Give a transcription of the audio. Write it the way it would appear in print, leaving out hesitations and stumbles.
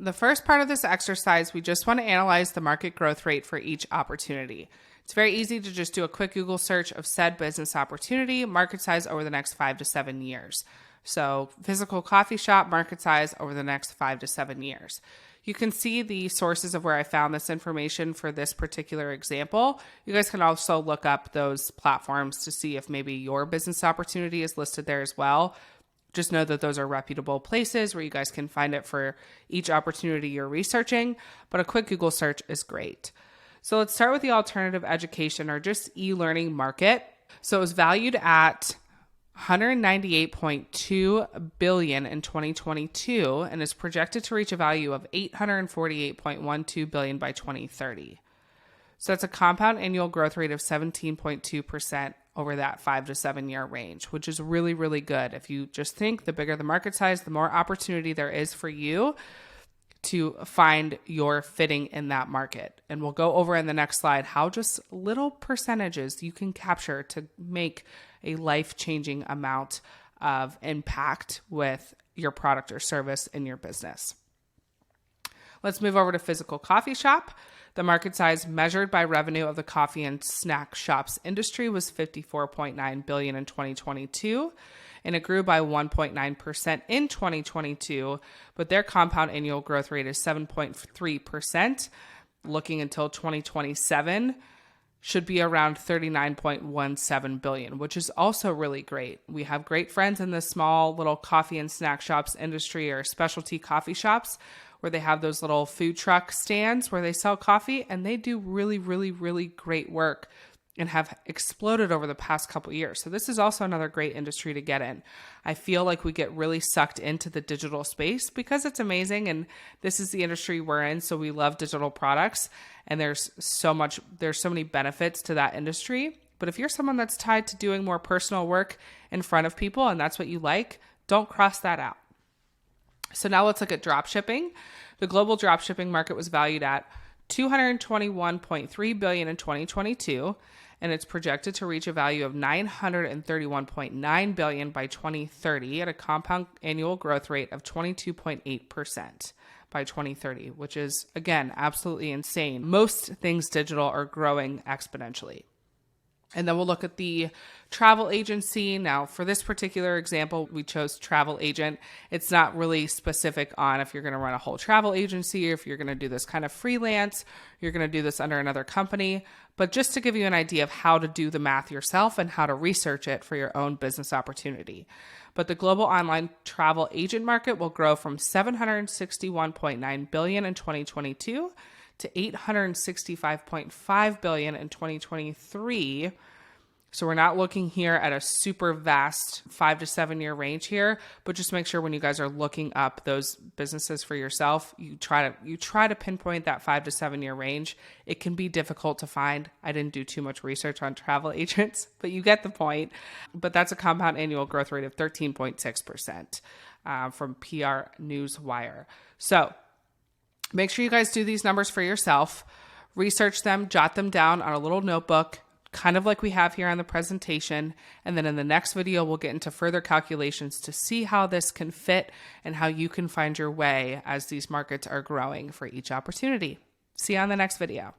The first part of this exercise, we just want to analyze the market growth rate for each opportunity. It's very easy to just do a quick Google search of said business opportunity, market size over the next 5 to 7 years. So physical coffee shop, market size over the next 5 to 7 years. You can see the sources of where I found this information for this particular example. You guys can also look up those platforms to see if maybe your business opportunity is listed there as well. Just know that those are reputable places where you guys can find it for each opportunity you're researching, but a quick Google search is great. So let's start with the alternative education or just e-learning market. So it was valued at $198.2 billion in 2022 and is projected to reach a value of $848.12 billion by 2030. So that's a compound annual growth rate of 17.2% over that 5 to 7 year range, which is really, really good. If you just think the bigger the market size, the more opportunity there is for you to find your fitting in that market. And we'll go over in the next slide how just little percentages you can capture to make a life-changing amount of impact with your product or service in your business. Let's move over to physical coffee shop. The market size measured by revenue of the coffee and snack shops industry was $54.9 billion in 2022, and it grew by 1.9% in 2022, but their compound annual growth rate is 7.3%. Looking until 2027 should be around $39.17 billion, which is also really great. We have great friends in the small little coffee and snack shops industry or specialty coffee shops where they have those little food truck stands where they sell coffee, and they do really, really, really great work and have exploded over the past couple of years. So this is also another great industry to get in. I feel like we get really sucked into the digital space because it's amazing and this is the industry we're in. So we love digital products and there's so many benefits to that industry. But if you're someone that's tied to doing more personal work in front of people and that's what you like, don't cross that out. So now let's look at drop shipping. The global drop shipping market was valued at $221.3 billion in 2022, and it's projected to reach a value of $931.9 billion by 2030 at a compound annual growth rate of 22.8% by 2030, which is, again, absolutely insane. Most things digital are growing exponentially. And then we'll look at the travel agency. Now, for this particular example, we chose travel agent. It's not really specific on if you're going to run a whole travel agency or if you're going to do this kind of freelance, you're going to do this under another company. But just to give you an idea of how to do the math yourself and how to research it for your own business opportunity. But the global online travel agent market will grow from $761.9 billion in 2022 to $865.5 billion in 2023. So we're not looking here at a super vast 5 to 7 year range here, but just make sure when you guys are looking up those businesses for yourself, you try to pinpoint that 5 to 7 year range. It can be difficult to find. I didn't do too much research on travel agents, but you get the point. But that's a compound annual growth rate of 13.6% from PR Newswire. So make sure you guys do these numbers for yourself, research them, jot them down on a little notebook, kind of like we have here on the presentation. And then in the next video, we'll get into further calculations to see how this can fit and how you can find your way as these markets are growing for each opportunity. See you on the next video.